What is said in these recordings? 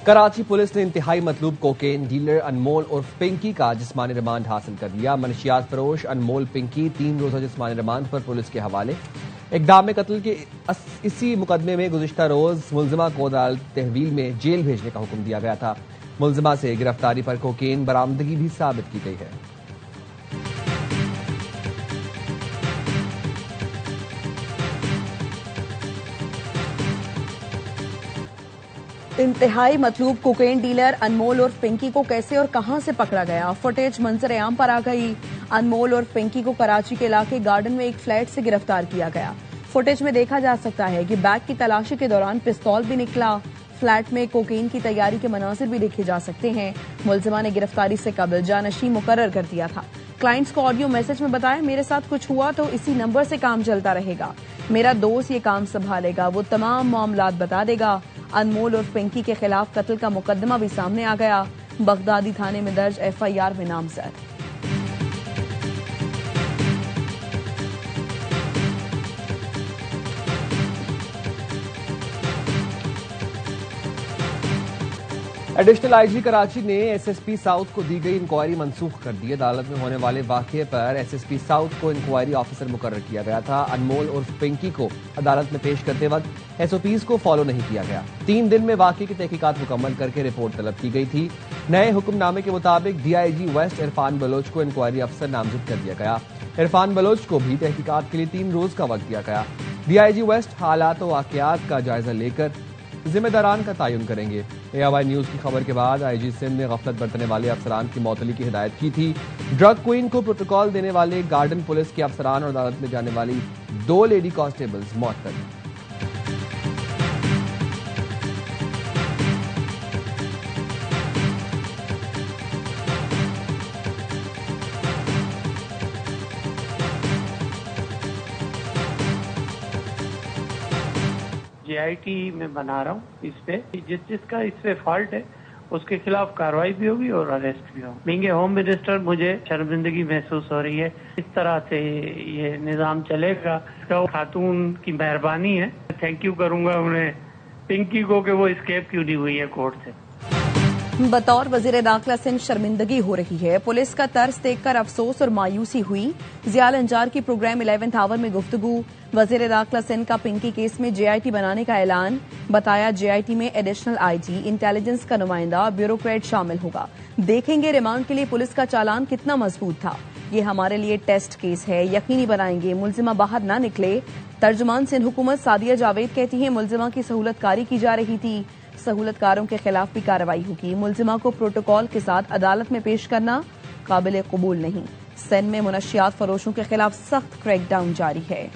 Karachi police ने इंतहाई मतलूब cocaine dealer अनमोल उर्फ पिंकी का जिस्मानी रिमांड हासिल कर लिया। मनशियात फरोश अनमोल पिंकी 3 रोजा जिस्मानी रिमांड पर पुलिस के हवाले। इक़दाम कत्ल के इसी मुकदमे में गुज़िश्ता रोज मुलजिमा को अदालत तहवील में जेल भेजने का हुक्म दिया गया था। मुलजिमा से गिरफ्तारी पर कोकेन बरामदगी भी साबित की गई है। इंतहाई मतलूब कोकेन डीलर अनमोल और पिंकी को कैसे और कहां से पकड़ा गया, फुटेज मंजर आम पर आ गई। अनमोल और पिंकी को कराची के इलाके गार्डन में एक फ्लैट से गिरफ्तार किया गया। फुटेज में देखा जा सकता है कि बैग की तलाशी के दौरान पिस्तौल भी निकला। फ्लैट में कोकेन की तैयारी के मनाजिर भी देखे जा सकते हैं। मुलजिमा ने गिरफ्तारी से कबल जानशी मुकर्रर कर दिया था। क्लाइंट्स को ऑडियो मैसेज में बताया, मेरे साथ कुछ हुआ तो इसी नंबर से काम चलता रहेगा, मेरा दोस्त ये काम संभालेगा, वो तमाम मामलात बता देगा। अनमोल और पिंकी के खिलाफ कत्ल का मुकदमा भी सामने आ गया। बगदादी थाने में दर्ज FIR में नामजद। एडिशनल IG कराची ने SSP साउथ को दी गई इंक्वायरी मंसूख कर दी। अदालत में होने वाले वाकये पर SSP साउथ को इंक्वायरी ऑफिसर मुकर्रर किया गया था। अनमोल उर्फ पिंकी को अदालत में पेश करते वक्त SOPs को फॉलो नहीं किया गया। 3 दिन में वाकये की तहकीकात मुकम्मल करके रिपोर्ट तलब की गई थी। नए हुक्मनामे के मुताबिक DIG वेस्ट इरफान बलोच को इंक्वायरी अफसर नामजद कर दिया गया। इरफान बलोच को भी तहकीकात के लिए 3 रोज का वक्त दिया गया। DIG वेस्ट हालात और वाकयात का जायजा लेकर जिम्मेदारान का तयन करेंगे। AIY न्यूज की खबर के बाद IG सिंध ने गफलत बरतने वाले अफसरान की मौतली की हिदायत की थी। ड्रग क्वीन को प्रोटोकॉल देने वाले गार्डन पुलिस के अफसरान और अदालत में जाने वाली 2 लेडी कांस्टेबल्स मौत। JIT में बना रहा हूँ इस पे, जिसका इस पे फॉल्ट है उसके खिलाफ कार्रवाई भी होगी और अरेस्ट भी होगी। बीइंग ए होम मिनिस्टर मुझे शर्मिंदगी महसूस हो रही है। इस तरह से ये निज़ाम चलेगा तो खातून की मेहरबानी है। थैंक यू करूंगा उन्हें, पिंकी को, कि वो स्केप क्यों नहीं हुई है कोर्ट से। बतौर वजीर दाखिला सिंध शर्मिंदगी हो रही है। पुलिस का तर्स देखकर अफसोस और मायूसी हुई। जियाल अंजार की प्रोग्राम 11th आवर में गुफ्तगू। वजीर दाखिला सिंध का पिंकी केस में JIT बनाने का ऐलान। बताया JIT में एडिशनल IG, इंटेलिजेंस का नुमाइंदा, ब्यूरोक्रेट शामिल होगा। देखेंगे रिमांड के लिए पुलिस का चालान कितना मजबूत था। ये हमारे लिए टेस्ट केस है, यकीनी बनाएंगे मुलजिमा बाहर ना निकले। तर्जुमान सिंध हुकूमत सादिया जावेद कहती है मुलजिमा की सहूलतकारी की जा रही थी। सहूलतकारों के खिलाफ भी कार्रवाई होगी। मुलजिमा को प्रोटोकॉल के साथ अदालत में पेश करना काबिल कबूल नहीं। सिंध में मुनशियात फरोशों के खिलाफ सख्त क्रैकडाउन जारी है।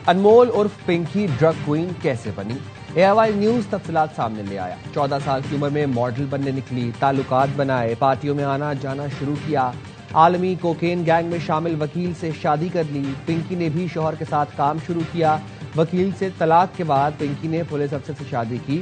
अनमोल उर्फ पिंकी ड्रग क्वीन कैसे बनी, AIY न्यूज तफसीलात सामने ले आया। 14 साल की उम्र में मॉडल बनने निकली, ताल्लुकात बनाए, पार्टियों में आना जाना शुरू किया। आलमी कोकेन गैंग में शामिल वकील से शादी कर ली। पिंकी ने भी शौहर के साथ काम शुरू किया। वकील से तलाक के बाद पिंकी ने पुलिस अफसर से शादी की।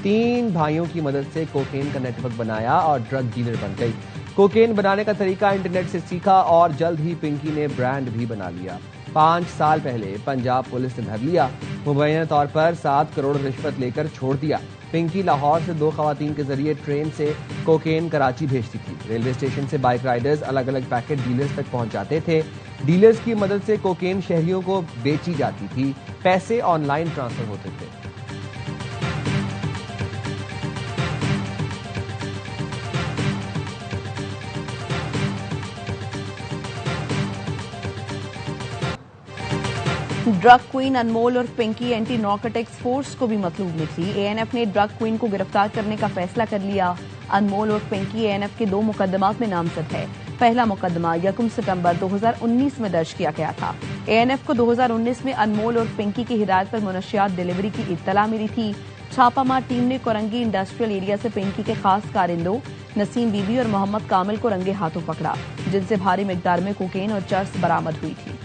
3 भाइयों की मदद से कोकेन का नेटवर्क बनाया और ड्रग डीलर बन गई। कोकेन बनाने का तरीका इंटरनेट से सीखा और जल्द ही पिंकी ने ब्रांड भी बना लिया। 5 साल पहले पंजाब पुलिस ने धर लिया। मुबैना तौर पर 7 करोड़ रिश्वत लेकर छोड़ दिया। पिंकी लाहौर से 2 खवातीन के जरिए ट्रेन से कोकेन कराची भेजती थी। रेलवे स्टेशन से बाइक राइडर्स अलग अलग पैकेट डीलर्स तक पहुंचाते थे। डीलर्स की मदद से कोकेन शहरियों को बेची जाती थी। पैसे ऑनलाइन ट्रांसफर होते थे। ड्रग क्वीन अनमोल और पिंकी एंटी नार्कोटिक्स फोर्स को भी मतलूब निकली। ANF ने ड्रग क्वीन को गिरफ्तार करने का फैसला कर लिया। अनमोल और पिंकी ANF के 2 मुकदमात में नामजद है। पहला मुकदमा 1 सितंबर 2019 में दर्ज किया गया था। ANF को 2019 में अनमोल और पिंकी की हिदायत पर मुनशियात डिलीवरी की इत्तला मिली थी। छापामार टीम ने कोरंगी इंडस्ट्रियल एरिया से पिंकी के खास कारिंदों नसीम बीबी और मोहम्मद कामिल को रंगे हाथों पकड़ा, जिनसे भारी मिकदार में कोकेन और चर्स बरामद हुई थी।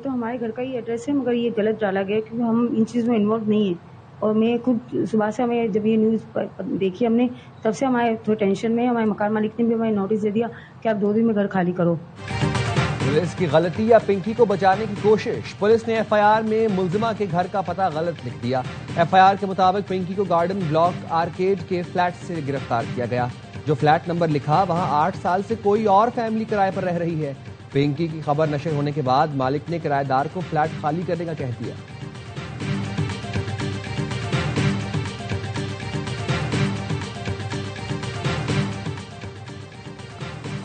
तो हमारे घर का ही एड्रेस है, मगर ये गलत डाला गया क्योंकि हम इन चीज़ में इन्वॉल्व नहीं है। और मैं खुद सुबह से हमें जब ये न्यूज़ देखी हमने, तब से हमारे थोड़े टेंशन में, हमारे मकान मालिक ने भी हमें नोटिस दे दिया कि आप 2 दिन में घर खाली करो। पुलिस की गलती या पिंकी को बचाने की कोशिश। पुलिस ने एफआईआर में मुलजिमा के घर का पता गलत लिख दिया। एफआईआर के मुताबिक पिंकी को गार्डन ब्लॉक आर्केड के फ्लैट से गिरफ्तार किया गया। जो फ्लैट नंबर लिखा वहां 8 साल से कोई और फैमिली किराए पर रह रही है। पिंकी की खबर नशर होने के बाद मालिक ने किराएदार को फ्लैट खाली करने का कह दिया।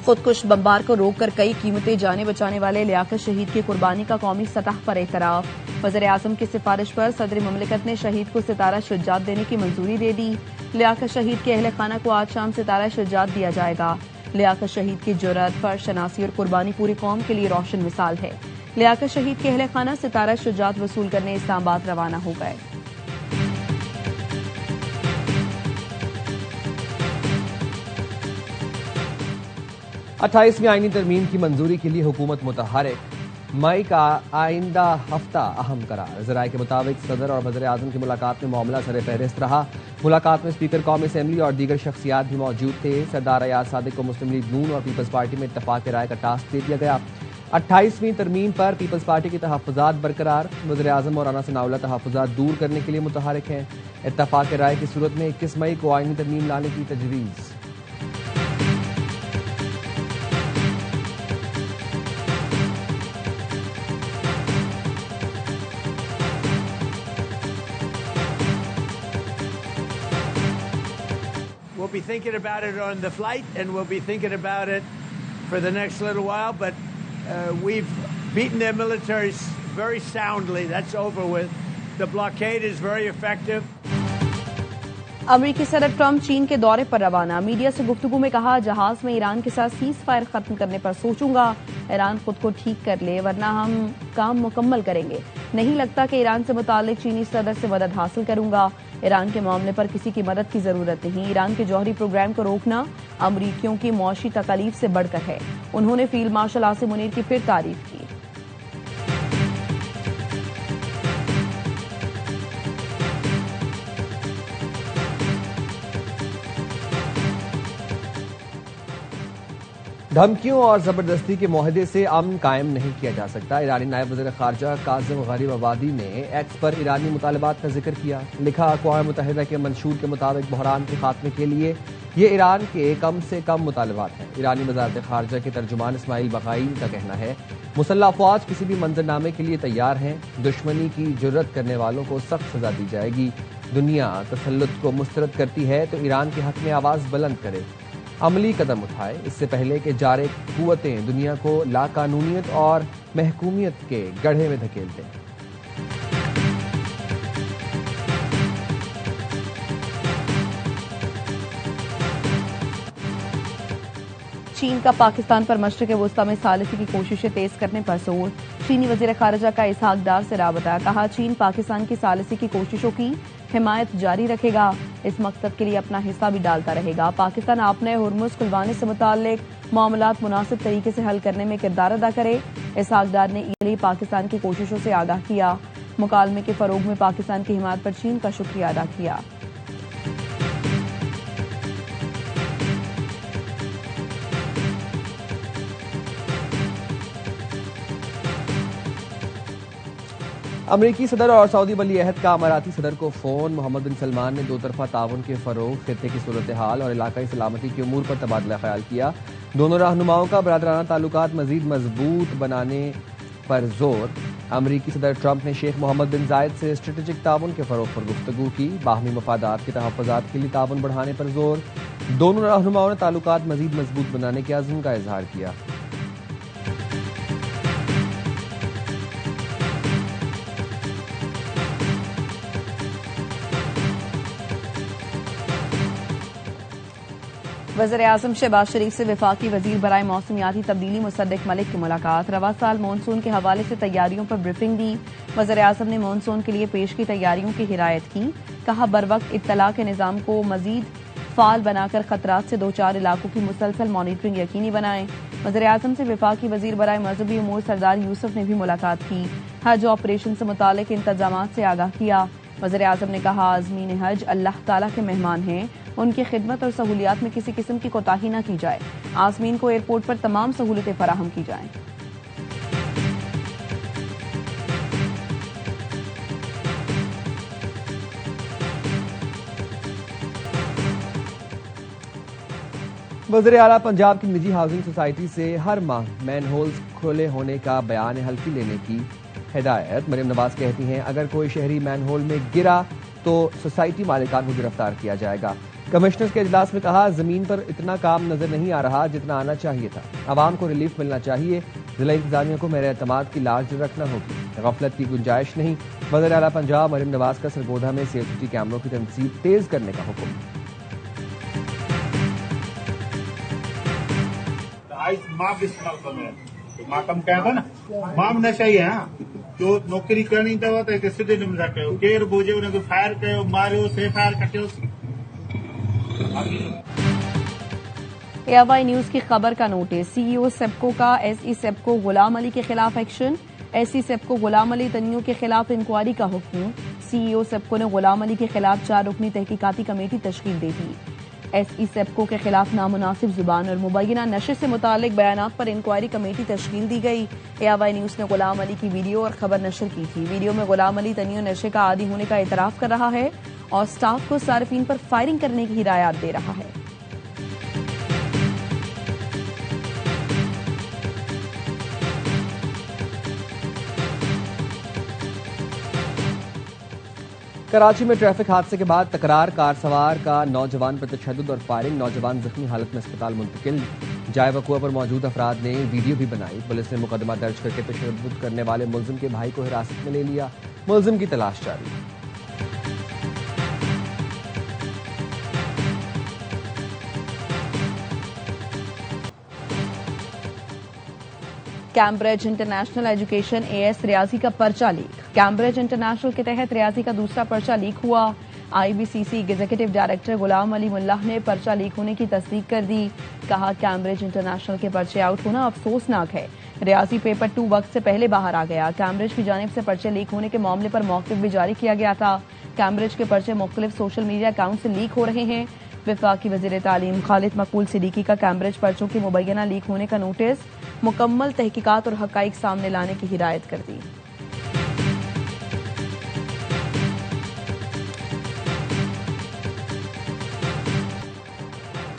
खुदकुश बमबार को रोककर कई कीमतें जाने बचाने वाले लियाकत शहीद की कुर्बानी का कौमी सतह पर एतराफ। वज़ीर आज़म की सिफारिश पर सदर मुमलिकत ने शहीद को सितारा शुजात देने की मंजूरी दे दी। लियाकत शहीद के अहल खाना को आज शाम सितारा शुजात दिया जाएगा। लियाकत शहीद की जुर्रत, फर्ज शनासी और कुर्बानी पूरी कौम के लिए रोशन मिसाल है। लियाकत शहीद के अहल खाना सितारा शुजात वसूल करने इस्लामाबाद रवाना हो गए। अट्ठाईसवीं आईनी तरमीम की मंजूरी के लिए हुकूमत मुतहरिक। मई का आइंदा हफ्ता अहम करार। ज़राए के मुताबिक सदर और वज़ीर आज़म की मुलाकात में मामला सर फहरिस्त रहा। मुलाकात में स्पीकर कौमी असेंबली और दीगर शख्सियात भी मौजूद थे। सरदार अयाज सादिक को मुस्लिम लीग नून और पीपल्स पार्टी में इत्तफाक राय का टास्क दे दिया गया। 28वीं तरमीम पर पीपल्स पार्टी के तहफ़्फ़ुज़ात बरकरार। वज़ीर आज़म मौलाना सनाउल्लाह तहफ़्फ़ुज़ात दूर करने के लिए मुतहरिक हैं। इत्तफाक राय की सूरत में 21 मई को आईनी तरमीम लाने की तजवीज़। We'll be thinking about it on the flight, and we'll be thinking about it for the next little while. But we've beaten their militaries very soundly. That's over with. The blockade is very effective. अमेरिकी सदर Trump चीन के दौरे पर रवाना। Media से गुफ्तगू में कहा, जहाज में ईरान के साथ सीज फायर खत्म करने पर सोचूंगा। ईरान खुद को ठीक कर ले वरना हम काम मुकम्मल करेंगे। नहीं लगता कि ईरान से मुतालिक चीनी सदर से मदद हासिल करूंगा। ईरान के मामले पर किसी की मदद की जरूरत नहीं। ईरान के जौहरी प्रोग्राम को रोकना अमरीकियों की मौशी तकलीफ से बढ़कर है। उन्होंने फील्ड मार्शल आसिम मुनीर की फिर तारीफ की। धमकियों और जबरदस्ती के मुआहदे से अमन कायम नहीं किया जा सकता। ईरानी नायब वज़ीर ख़ारजा काज़िम गरीबाबादी ने एक्स पर ईरानी मुतालबात का जिक्र किया। लिखा, अक़वाम मुत्तहिदा के मंशूर के मुताबिक बहरान के खात्मे के लिए ये ईरान के कम से कम मुतालबात हैं। ईरानी वज़ारत ख़ारजा के तर्जुमान इस्माइल बक़ाई का कहना है, मुसल्लह अफ़वाज किसी भी मंजरनामे के लिए तैयार हैं। दुश्मनी की जुर्रत करने वालों को सख्त सजा दी जाएगी। दुनिया तसल्लुत को मुस्तरद करती है तो ईरान के हक में आवाज़ बुलंद करे, अमली कदम उठाए, इससे पहले कि जारे कुव्वतें दुनिया को लाकानूनियत और महकूमियत के गड्ढे में धकेल दें। चीन का पाकिस्तान पर मशरिक़ वुस्ता में सालिसी की कोशिशें तेज करने पर जोर। चीनी वज़ीर ख़ारजा का इसहाक डार से राबता। कहा, चीन पाकिस्तान की सालिसी की कोशिशों की हिमायत जारी रखेगा। इस मकसद के लिए अपना हिस्सा भी डालता रहेगा। पाकिस्तान आपने हुर्मुज़ खुलवाने से मुताल्लिक मामलात मुनासिब तरीके से हल करने में किरदार अदा करे। इसहाक डार ने ईरानी पाकिस्तान की कोशिशों से आगाह किया। मुकालमे के फरोग में पाकिस्तान की हिमायत पर चीन का शुक्रिया अदा किया। अमरीकी सदर और सऊदी वली अहद का अमाराती सदर को फोन। मोहम्मद बिन सलमान ने दो तरफा ताउन के फरोग, खित्ते की सूरत हाल और इलाकाई सलामती के उमूर पर तबादला ख्याल किया। दोनों रहनुमाओं का बरादराना ताल्लुकात मजीद मजबूत बनाने पर जोर। अमरीकी सदर ट्रंप ने शेख मोहम्मद बिन जायद से स्ट्रेटेजिक ताउन के फरोग पर गुफ्तगू की। बाहमी मफादात के तहफ़्फ़ुज़ात के लिए ताउन बढ़ाने पर जोर। दोनों रहनुमाओं ने ताल्लुकात मजीद मजबूत बनाने के अज़्म का इजहार किया। वज़ीर आज़म शहबाज शरीफ से वफाकी वज़ीर बराए मौसमियाती तब्दीली मुसद्दिक मलिक की मुलाकात। रवा साल मानसून के हवाले से तैयारियों पर ब्रीफिंग दी। वज़ीर आज़म ने मानसून के लिए पेश की तैयारियों की हिदायत की। कहा, बर वक्त इत्तला के निज़ाम को मजीद फाल बनाकर खतरात से दो चार इलाकों की मुसलसल मॉनिटरिंग यकीनी बनाएं। वज़ीर-ए-आज़म से वफाकी वज़ीर बराए मज़हबी उमूर सरदार यूसुफ ने भी मुलाकात की। हज ऑपरेशन से मुतालिक इंतजामात से आगाह किया। वज़ीर-ए-आज़म ने कहा, आज़मीन हज अल्लाह ताला के मेहमान हैं, उनकी खिदमत और सहूलियात में किसी किस्म की कोताही न की जाए। आज़मीन को एयरपोर्ट पर तमाम सहूलतें फराहम की जाएं। वज़ीर आला पंजाब की निजी हाउसिंग सोसाइटी से हर माह मैन होल्स खुले होने का बयान हल्की लेने की हिदायत। मरियम नवाज कहती हैं, अगर कोई शहरी मैन होल में गिरा तो सोसाइटी मालिकान को गिरफ्तार किया जाएगा। कमिश्नर्स के इजलास में कहा, जमीन पर इतना काम नजर नहीं आ रहा जितना आना चाहिए था। आवाम को रिलीफ मिलना चाहिए। जिला इंतजामिया को मेरे एतमाद की लाज रखना होगी, गफलत की गुंजाइश नहीं। वज़ीर आला पंजाब मरियम नवाज का सरगोधा में सीसीटीवी कैमरों की तनसीब तेज करने का हुक्म। माकम कहता ना माम नशा ही है जो नौकरी करनी दवा तो सीधे निमरा कयो केर बोझे उनके फायर कयो मारियो से फायर कटियो। एआईवाई न्यूज की खबर का नोटिस। सीईओ सेप्को का एसई सेप्को गुलाम अली के खिलाफ एक्शन। एसई सेप्को गुलाम अली तनियों के खिलाफ इंक्वायरी का हुक्म। सीईओ सेप्को ने गुलाम अली के खिलाफ 4 रुकनी तहकीकाती कमेटी तश्कील दी थी। एसई सेप्को के खिलाफ नामुनासिब जुबान और मुबैना नशे से मुतालिक बयानात पर इंक्वायरी कमेटी तश्कील दी गई। एआईवाई न्यूज ने गुलाम अली की वीडियो और खबर नशर की थी। वीडियो में गुलाम अली तनियों नशे का आदी होने का इतराफ कर रहा है और स्टाफ को सार्फिन पर फायरिंग करने की हिदायत दे रहा है। कराची में ट्रैफिक हादसे के बाद तकरार, कार सवार का नौजवान पर तशद्दुद और फायरिंग। नौजवान जख्मी हालत में अस्पताल मुंतकिल। जाए वक़ुआ पर मौजूद अफराद ने वीडियो भी बनाई। पुलिस ने मुकदमा दर्ज करके तशद्दुद करने वाले मुलजिम के भाई को हिरासत में ले लिया। मुलजिम की तलाश जारी। कैम्ब्रिज इंटरनेशनल एजुकेशन एएस रियाजी का पर्चा लीक। कैम्ब्रिज इंटरनेशनल के तहत रियाजी का दूसरा पर्चा लीक हुआ। IBCC executive director Ghulam Ali Mullah ने पर्चा लीक होने की तस्दीक कर दी। कहा, कैम्ब्रिज इंटरनेशनल के पर्चे आउट होना अफसोसनाक है। रियाजी पेपर 2 वक्त से पहले बाहर आ गया। कैम्ब्रिज की जानिब से पर्चे लीक होने के मामले पर मौक़िफ़ भी जारी किया गया था। कैम्ब्रिज के पर्चे मुख्तलिफ सोशल मीडिया अकाउंट से लीक हो रहे हैं। वफाकी वज़ीर तालीम खालिद मकबूल सिद्दीकी का कैम्ब्रिज पर्चों के मुबैना लीक होने का नोटिस, मुकम्मल तहकीकात और हक़ाइक़ सामने लाने की हिदायत कर दी।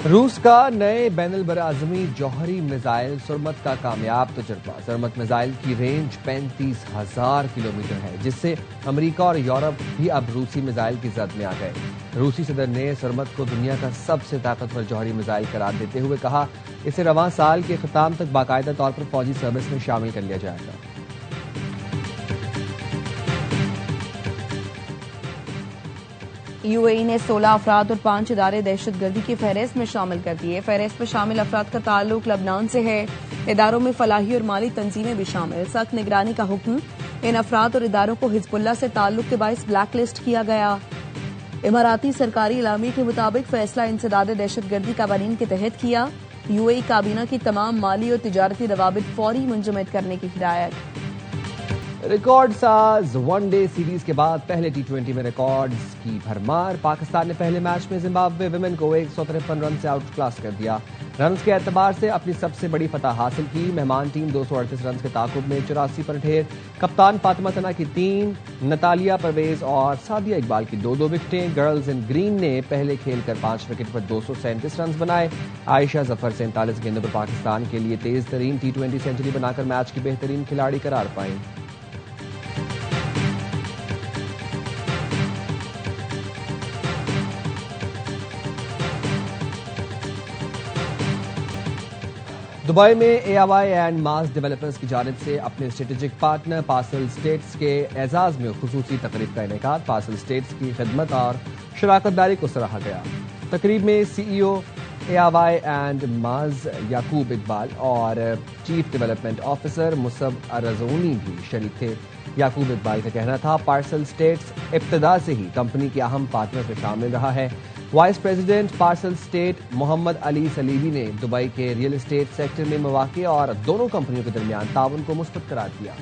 रूस का नए बैनुल बराज़मी जौहरी मिसाइल सुरमत का कामयाब तजुर्बा। सुरमत मिसाइल की रेंज 35,000 किलोमीटर है, जिससे अमेरिका और यूरोप भी अब रूसी मिसाइल की जद में आ गए। रूसी सदर ने सुरमत को दुनिया का सबसे ताकतवर जौहरी मिसाइल करार देते हुए कहा, इसे रवां साल के ख़िताम तक बाकायदा तौर पर फौजी सर्विस में शामिल कर लिया जाएगा। यूएई ने 16 अफराद और 5 इदारे दहशतगर्दी की फहरिस्त में शामिल कर दिए। फहरिस्त में शामिल अफराद का ताल्लुक लबनान से है। इदारों में फलाही और माली तंजीमें भी शामिल। सख्त निगरानी का हुक्म। इन अफराद और इदारों को हिजबुल्लाह से ताल्लुक के बायस ब्लैक लिस्ट किया गया। इमाराती सरकारी इलामी के मुताबिक फैसला इंसदाद दहशतगर्दी कवानीन के तहत किया। यूएई काबीना की तमाम माली और तिजारती दवाबित फौरी मुंजमद करने की हिदायत। रिकॉर्ड साज वनडे सीरीज के बाद पहले टी20 में रिकॉर्ड्स की भरमार। पाकिस्तान ने पहले मैच में जिम्बाब्वे विमेन को 153 रन से आउट क्लास कर दिया। रन्स के एतबार से अपनी सबसे बड़ी फतह हासिल की। मेहमान टीम 238 रन के ताकुब में 84 पर ढेर। कप्तान फातिमा सना की 3, नतालिया परवेज और सादिया इकबाल की 2-2 विकेटें। गर्ल्स इन ग्रीन ने पहले खेलकर 5 विकेट पर 237 रन बनाए। आयशा जफर 47 गेंदों पर पाकिस्तान के लिए तेज तरीन टी20 सेंचुरी बनाकर मैच की बेहतरीन खिलाड़ी करार पाई। दुबई में एआईवाई एंड मास डेवलपर्स की जानिब से अपने स्ट्रेटेजिक पार्टनर पार्सल स्टेट्स के एजाज में खुसूसी तकरीब का इनेकाद। पार्सल स्टेट्स की खिदमत और शराकतदारी को सराहा गया। तकरीब में सीईओ एआईवाई एंड मास याकूब इकबाल और चीफ डेवलपमेंट ऑफिसर मुसब अरजोनी भी शरीक थे। याकूब इकबाल का कहना था, पार्सल स्टेट्स इब्तिदा से ही कंपनी के अहम पार्टनर्स में शामिल रहा है। वाइस प्रेसिडेंट पार्सल स्टेट मोहम्मद अली सलीबी ने दुबई के रियल एस्टेट सेक्टर में मौके और दोनों कंपनियों के दरमियान ताउन को मुस्बत करार दिया।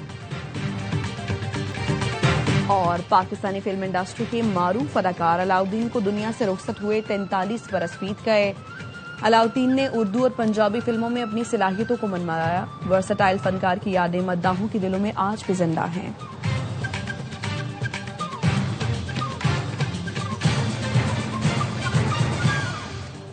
और पाकिस्तानी फिल्म इंडस्ट्री के मारूफ अदाकार अलाउद्दीन को दुनिया से रुखसत हुए 43 बरस बीत गए। अलाउद्दीन ने उर्दू और पंजाबी फिल्मों में अपनी सलाहियतों को मनमाया। वर्सटाइल फनकार की यादें मद्दाहों के दिलों में आज भी जिंदा हैं।